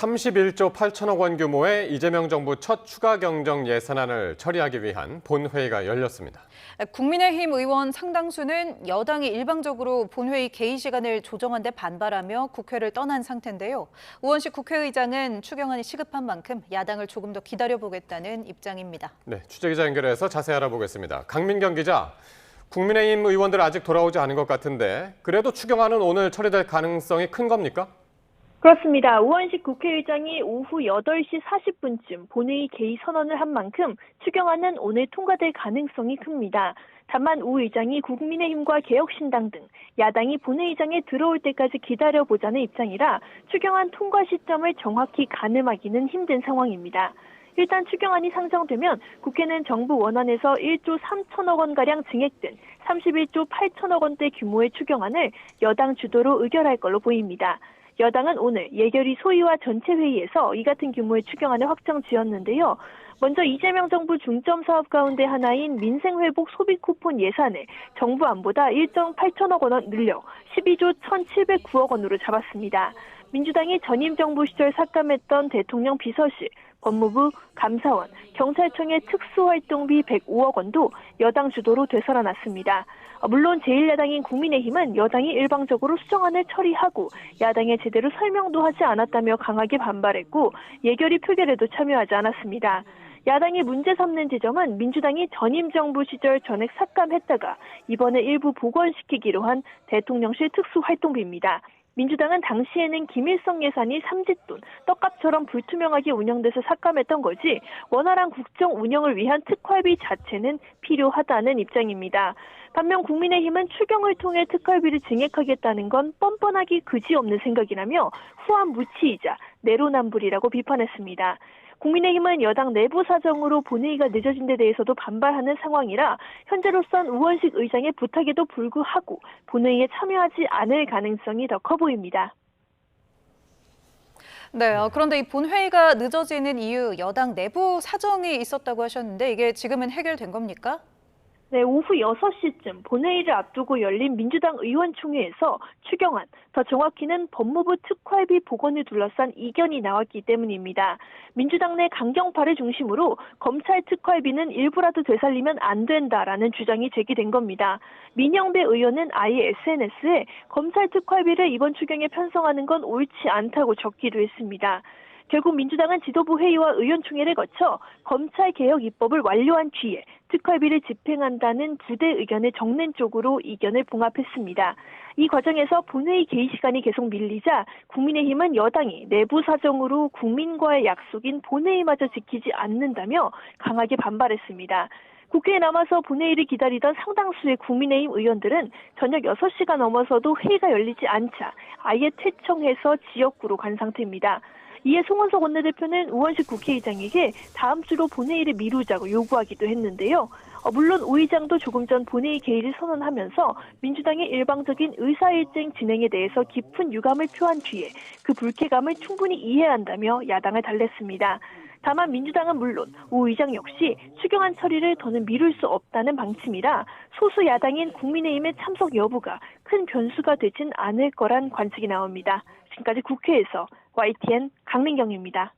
31조 8천억 원 규모의 이재명 정부 첫 추가 경정 예산안을 처리하기 위한 본회의가 열렸습니다. 국민의힘 의원 상당수는 여당이 일방적으로 본회의 개의 시간을 조정한 데 반발하며 국회를 떠난 상태인데요. 우원식 국회의장은 추경안이 시급한 만큼 야당을 조금 더 기다려보겠다는 입장입니다. 네, 취재기자 연결해서 자세히 알아보겠습니다. 강민경 기자, 국민의힘 의원들 아직 돌아오지 않은 것 같은데 그래도 추경안은 오늘 처리될 가능성이 큰 겁니까? 그렇습니다. 우원식 국회의장이 오후 8시 40분쯤 본회의 개의 선언을 한 만큼 추경안은 오늘 통과될 가능성이 큽니다. 다만 우 의장이 국민의힘과 개혁신당 등 야당이 본회의장에 들어올 때까지 기다려보자는 입장이라 추경안 통과 시점을 정확히 가늠하기는 힘든 상황입니다. 일단 추경안이 상정되면 국회는 정부 원안에서 1조 3천억 원가량 증액된 31조 8천억 원대 규모의 추경안을 여당 주도로 의결할 걸로 보입니다. 여당은 오늘 예결위 소위와 전체 회의에서 이 같은 규모의 추경안을 확정 지었는데요. 먼저 이재명 정부 중점 사업 가운데 하나인 민생회복 소비 쿠폰 예산을 정부 안보다 1조 8천억 원 늘려 12조 1,709억 원으로 잡았습니다. 민주당이 전임 정부 시절 삭감했던 대통령 비서실, 법무부, 감사원, 경찰청의 특수활동비 105억 원도 여당 주도로 되살아났습니다. 물론 제1야당인 국민의힘은 여당이 일방적으로 수정안을 처리하고 야당에 제대로 설명도 하지 않았다며 강하게 반발했고 예결위 표결에도 참여하지 않았습니다. 야당이 문제 삼는 지점은 민주당이 전임 정부 시절 전액 삭감했다가 이번에 일부 복원시키기로 한 대통령실 특수활동비입니다. 민주당은 당시에는 김일성 예산이 삼짓돈, 떡값처럼 불투명하게 운영돼서 삭감했던 거지 원활한 국정 운영을 위한 특활비 자체는 필요하다는 입장입니다. 반면 국민의힘은 추경을 통해 특활비를 증액하겠다는 건 뻔뻔하기 그지없는 생각이라며 후한 무치이자 내로남불이라고 비판했습니다. 국민의힘은 여당 내부 사정으로 본회의가 늦어진 데 대해서도 반발하는 상황이라 현재로선 우원식 의장의 부탁에도 불구하고 본회의에 참여하지 않을 가능성이 더 커 보입니다. 네, 그런데 이 본회의가 늦어지는 이유 여당 내부 사정이 있었다고 하셨는데 이게 지금은 해결된 겁니까? 네, 오후 6시쯤 본회의를 앞두고 열린 민주당 의원총회에서 추경안, 더 정확히는 법무부 특활비 복원을 둘러싼 이견이 나왔기 때문입니다. 민주당 내 강경파를 중심으로 검찰 특활비는 일부라도 되살리면 안 된다라는 주장이 제기된 겁니다. 민영배 의원은 아예 SNS에 검찰 특활비를 이번 추경에 편성하는 건 옳지 않다고 적기도 했습니다. 결국 민주당은 지도부 회의와 의원총회를 거쳐 검찰개혁 입법을 완료한 뒤에 특활비를 집행한다는 부대 의견을 적는 쪽으로 이견을 봉합했습니다. 이 과정에서 본회의 개의 시간이 계속 밀리자 국민의힘은 여당이 내부 사정으로 국민과의 약속인 본회의마저 지키지 않는다며 강하게 반발했습니다. 국회에 남아서 본회의를 기다리던 상당수의 국민의힘 의원들은 저녁 6시가 넘어서도 회의가 열리지 않자 아예 퇴청해서 지역구로 간 상태입니다. 이에 송원석 원내대표는 우원식 국회의장에게 다음 주로 본회의를 미루자고 요구하기도 했는데요. 물론 우 의장도 조금 전 본회의 개의를 선언하면서 민주당의 일방적인 의사일정 진행에 대해서 깊은 유감을 표한 뒤에 그 불쾌감을 충분히 이해한다며 야당을 달랬습니다. 다만 민주당은 물론 우 의장 역시 추경안 처리를 더는 미룰 수 없다는 방침이라 소수 야당인 국민의힘의 참석 여부가 큰 변수가 되진 않을 거란 관측이 나옵니다. 지금까지 국회에서 YTN 강민경입니다.